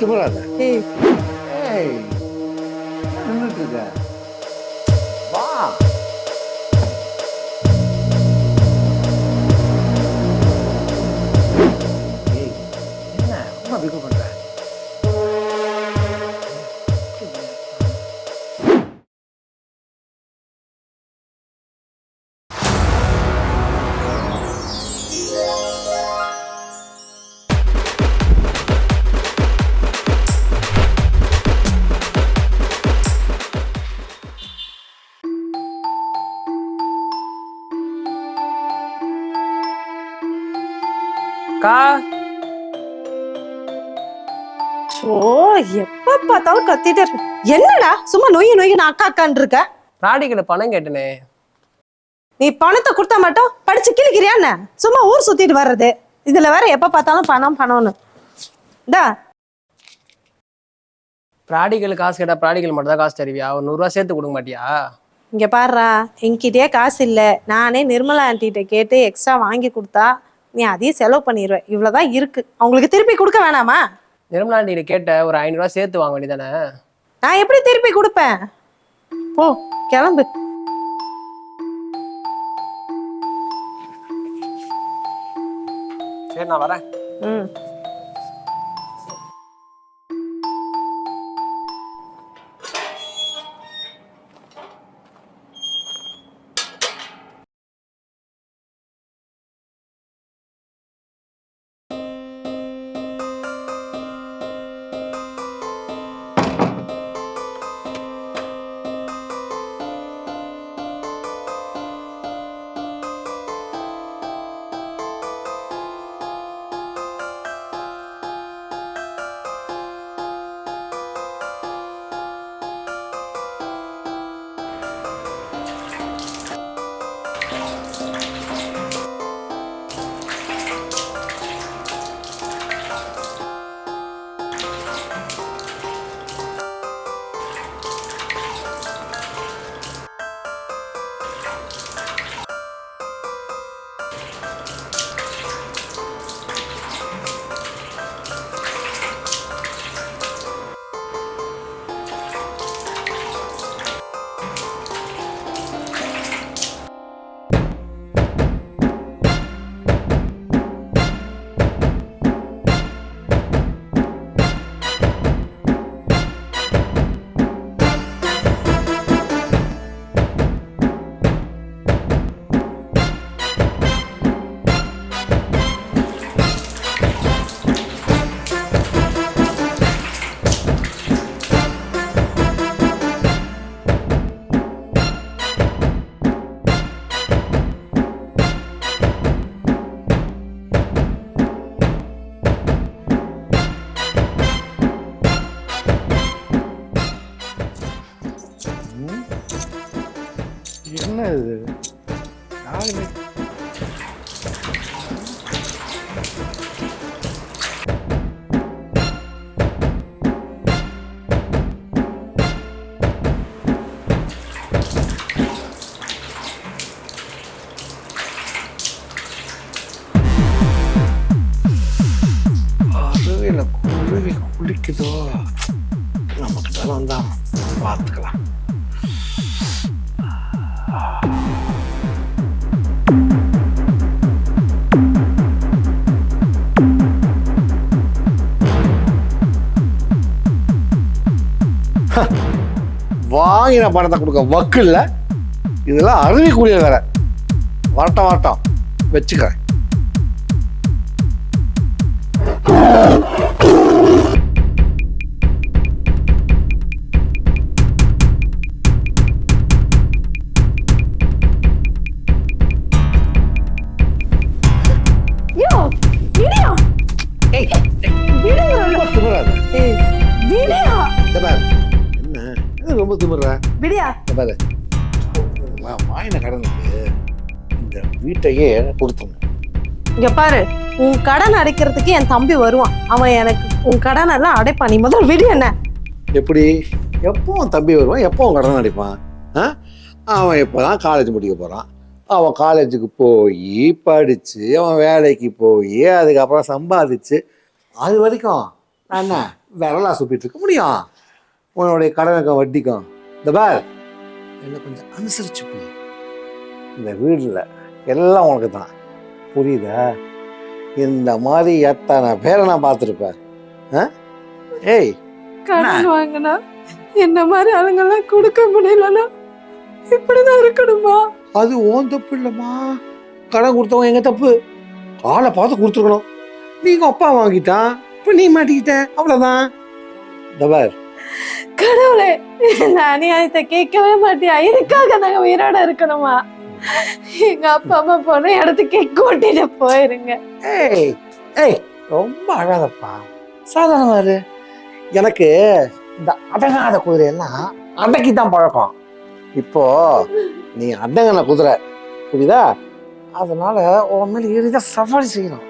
திமிராத. ஏய் ஏய் நின்றுட்டு இருக்க, வா. ஏய் என்ன அம்மா பிக்கு பண்ற? கா ஓ எப்ப பார்த்தாலும் கத்திட்டே இருக்க. என்னடா சும்மா நொய்ய நொய்ய நான் அக்கா அக்கான்னு இருக்க? ராடிக்கிட்ட பணம் கேட்டனே. நீ பணத்தை கொடுத்தா மட்டும் படிச்சு கிழிக்கிறியா என்ன? சும்மா ஊர் சுத்திட்டு வர்றது. இதுல வேற எப்ப பார்த்தாலும் பணம் பணம்னு. இந்தா ப்ராடிக்கல் காசு கேட்டா ப்ராடிக்கல் மட்டும் தான் காசு தருவியா? ஒரு 100 ரூபா சேர்த்து கொடுக்க மாட்டியா? இங்க பாருடா, என்கிட்டயே காசு இல்ல. நானே நிர்மலா ஆண்டிகிட்ட கேட்டு எக்ஸ்ட்ரா வாங்கி கொடுத்தா நீ அதையும் செலவு பண்ணிடுவ. இவ்வளவுதான் இருக்கு. அவங்களுக்கு திருப்பி கொடுக்க வேணாமா? நிர்மலா நீ கேட்ட ஒரு 500 ரூபா சேர்த்து வாங்க வேண்டியதானே? நான் எப்படி திருப்பி கொடுப்பேன்? போ கிளம்பு. சரி நான் வரேன். ம் என்ன இது? யாருமே அருவியில் குருவி குளிக்குதோ, நமக்கு தான் வந்தா பார்த்துக்கலாம். வாங்கின பணத்தை கொடுக்க வக்கு இல்லை. இதெல்லாம் அருவி கூடிய வேற. வரட்டம் வரட்டம் வச்சுக்கிறேன். ரொம்ப திமிர்ற விடியா பாரு. வாங்கின கடனுக்கு இந்த வீட்டையே கொடுத்துங்க. இங்க பாரு, உன் கடன் அடைக்கிறதுக்கு என் தம்பி வருவான். அவன் எனக்கு உன் கடன் எல்லாம் அடைப்பான். நீ முதல்ல விடு. என்ன எப்படி? எப்பவும் தம்பி வருவான், எப்பவும் கடன் அடைப்பான். அவன் இப்போதான் காலேஜ் முடிக்க போகிறான். அவன் காலேஜுக்கு போய் படித்து அவன் வேலைக்கு போய் அதுக்கப்புறம் சம்பாதிச்சு அது வரைக்கும் நான் என்ன விரலா சுப்பிட்டு இருக்க முடியும் உன்னுடைய கடனுக்கும் வட்டிக்கும். இந்த பார், என்னை கொஞ்சம் அனுசரிச்சு போ. இந்த வீட்டில் எல்லாம் உனக்கு தான், புரியுதா? இந்த மாதிரி எத்தனை பேரை நான் பார்த்துருப்பேன். ஏய், கடன் வாங்கினா என்ன மாதிரி ஆளுங்கெல்லாம் கொடுக்க முடியலன்னா இப்படிதான் இருக்கணுமா? அது ஓன் தப்பு இல்லைம்மா. கடன் கொடுத்தவங்க எங்க தப்பு? ஆளை பார்த்து கொடுத்துருக்கணும். நீங்க அப்பா வாங்கிட்டான், இப்ப நீ மாட்டிக்கிட்ட, அவ்வளவுதான். தபார், கடவுளே, இந்த அநியாயத்தை கேட்கவே மாட்டியா? இதுக்காக நாங்க உயிரோட இருக்கணுமா? எங்க அப்பா அம்மா போன இடத்துக்கே கூட்டிட்டு போயிருங்க. ஏய் ஏய், ரொம்ப அழாதப்பா, சாதாரணமா இரு. எனக்கு இந்த அடங்காத குதிரையெல்லாம் அடக்கி தான் பழக்கம். இப்போ நீ அடங்கின குதிரை, புரியுதா? அதனால உன் மேல எளிதா சவாரி செய்யணும்,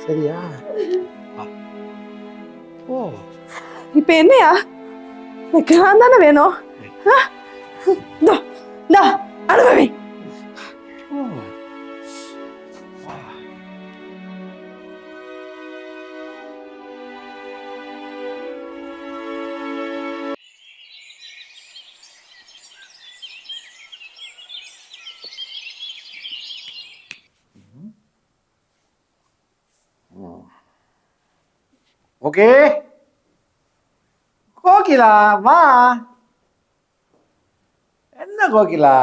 சரியா? ஓ, இப்ப என்னையா நான் தானே வேணும்? அனுபவி. ஓகே கோகிலா, வா. என்ன கோகிலா,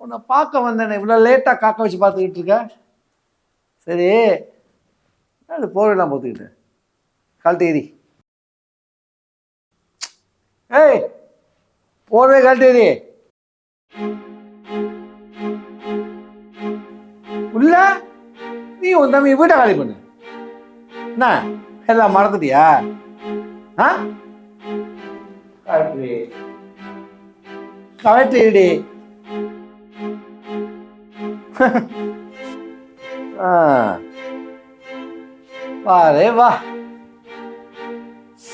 உன்னை பார்க்க வந்தேனே, இவ்வளோ லேட்டாக காக்க வச்சு பார்த்துக்கிட்டு இருக்க? சரி, அது போர்வெல்லாம் போத்துக்கிட்டு கழட்டேரி. ஏய், போர்வே கழட்டேரி. உள்ள நீ உன் தம்பி வீட்டை காலி பண்ணு. என்ன எல்லாம் மறந்துட்டியா? கலெக்டர் பாரு, வா,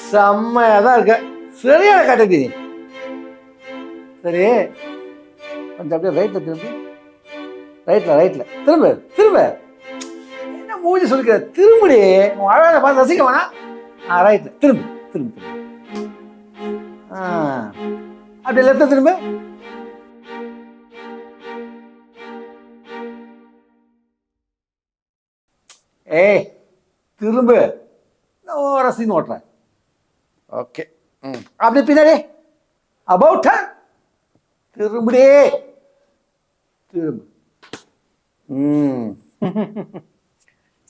செம்மையா தான் இருக்க. சரியான கட்டடி. சரி, கொஞ்சம் அப்படியே ரைட்ல திரும்பி, ரைட்ல திரும்ப திரும்ப. என்ன மூஞ்சி சொல்லிக்கிற? திரும்படி, உன் அழகான பார்த்து ரசிக்க வேணா. ரைட்ல திரும்ப திரும்ப. அப்படி லெஃப்ட் திரும்ப. ஏய், திரும்ப. நான் ரசின்னு ஓட்டுறேன். ஓகே, அப்படி பின்னாடி அபவுட் திரும்படி திரும்ப.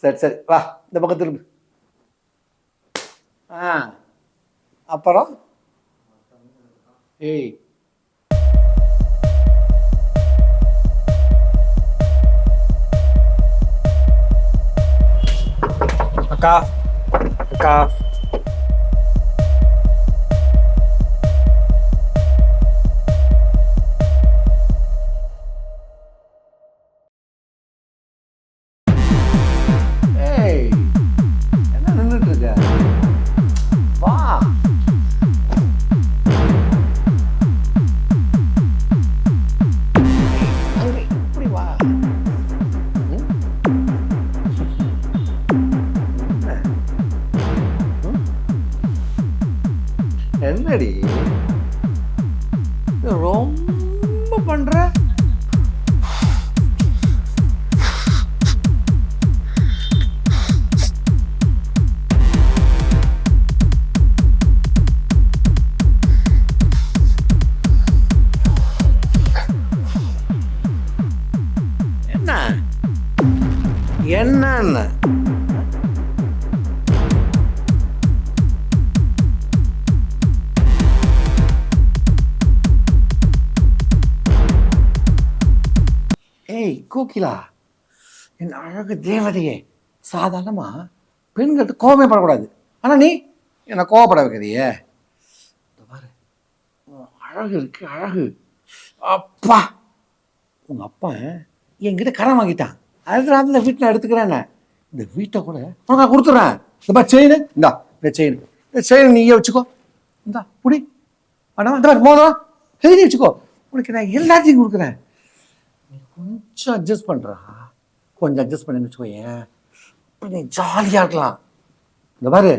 சரி சரி, வா, இந்த பக்கம் திரும்ப. அப்புறம் ஏய், அக்கா அக்கா, ஏய், என்ன நின்றுட்டு இருக்க? வா. இப்படி வா. என்னடி ரொம்ப பண்ற? என்ன ஏய் கோகிலா, என் அழகு தேவதையே, சாதாரணமா பெண்கள்கிட்ட கோபமே படக்கூடாது. ஆனா நீ என்னை கோவப்பட வைக்கிறியே. பாரு, அழகு இருக்கு, அழகு. அப்பா, உங்க அப்பா என்கிட்ட கடன் வாங்கிட்டான். அதுல வீட்டில் எடுத்துக்கிறேன். இந்த வீட்டை கூட உனக்கு கொடுத்துட்றேன். இந்த செயின், இந்தா இந்த செயின், இந்த செயின் நீயே வச்சுக்கோ. இந்தா புடி, வேணாம் இந்த மாதிரி மோதிரம் எழுதி வச்சுக்கோ. உனக்கு நான் எல்லாத்தையும் கொடுக்குறேன். கொஞ்சம் அட்ஜஸ்ட் பண்ணுறா, கொஞ்சம் அட்ஜஸ்ட் பண்ணி வச்சுக்கோயேன், நீ ஜாலியாக இருக்கலாம். இந்த பாரு,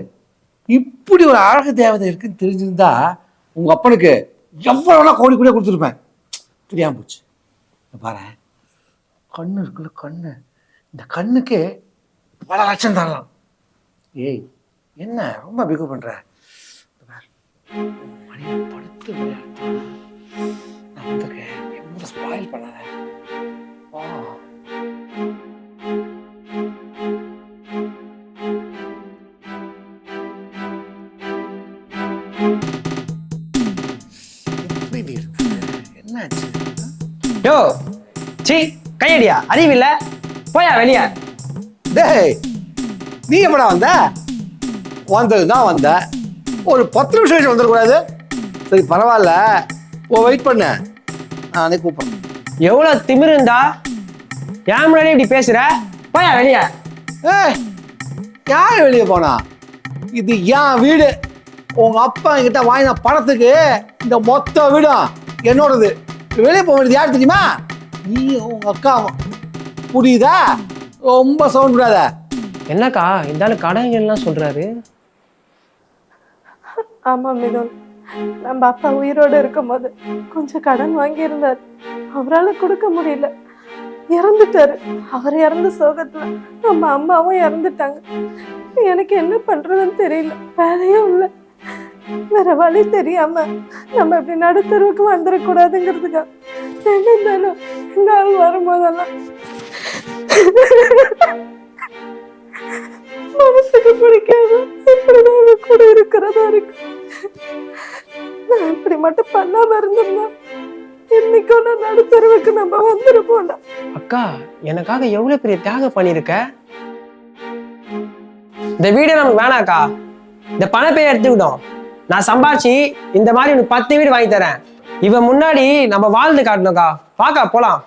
இப்படி ஒரு அழகு தேவதை இருக்குன்னு தெரிஞ்சிருந்தா உங்க அப்பனுக்கு எவ்வளோலாம் கோடி கூட கொடுத்துருப்பேன். தெரியாம போச்சு. பாரு, கண்ணு இருக்குல்ல, கண்ணு, இந்த கண்ணுக்கு பல லட்சம் தரலாம். ஏய், என்ன ரொம்ப பிகு பண்ற? மணி படுத்து விளையாடுறா. நான் வந்துருக்கேன், எவ்வளோ ஸ்பாயில் பண்ணாத. வா. எப்படி இருக்கு? என்னாச்சு? யோ சி கையடியா, அறிவில்ல, போயா வெளிய. டேய், நீ எப்படா வந்த? வந்தது தான் வந்த, ஒரு 10 நிமிஷம் கழிச்சு வந்துடக்கூடாது? சரி பரவாயில்ல, வெயிட் பண்ண, நானே கூப்பிட்றேன். எவ்வளவு திமிரு இருந்தா ஏன் முன்னாடி இப்படி பேசுற? போயா வெளிய. ஏய், யார் வெளியே போனா? இது என் வீடு. உங்க அப்பா என்கிட்ட வாங்கின பணத்துக்கு இந்த மொத்த வீடும் என்னோடது. வெளியே போக வேண்டியது யார் தெரியுமா? நீ உங்க அக்காவும். புரியுதா? ரொம்ப சவுண்ட் விடாத. என்னக்கா இந்த ஆளு கடைகள்லாம் சொல்றாரு? ஆமா மிதுன், நம்ம அப்பா உயிரோடு இருக்கும் போது கொஞ்சம் கடன் வாங்கியிருந்தார். அவரால் கொடுக்க முடியல, இறந்துட்டாரு. அவர் இறந்த சோகத்துல நம்ம அம்மாவும் இறந்துட்டாங்க. எனக்கு என்ன பண்றதுன்னு தெரியல, வேலையும் இல்லை. வேற வழி தெரியாம நம்ம இப்படி நடுத்தருவுக்கு வந்துடக்கூடாதுங்கிறதுக்கா என்ன இருந்தாலும் இந்த ஆள் வரும்போதெல்லாம் மனசுக்கு பிடிக்காம இப்படிதான் இவ கூட இருக்கிறதா இருக்கு. நான் இப்படி மட்டும் பண்ணாம இருந்திருந்தா இன்னைக்கும் நான் நடுத்தருவுக்கு நம்ம வந்துருப்போம்டா. அக்கா எனக்காக எவ்வளவு பெரிய தியாகம் பண்ணிருக்க. இந்த வீடு நமக்கு வேணாக்கா, இந்த பணப்பைய எடுத்துக்கிட்டோம். நான் சம்பாதிச்சு இந்த மாதிரி உனக்கு 10 வீடு வாங்கி தரேன். இவன் முன்னாடி நம்ம வாழ்ந்து காட்டணும்க்கா. வாக்கா போலாம்.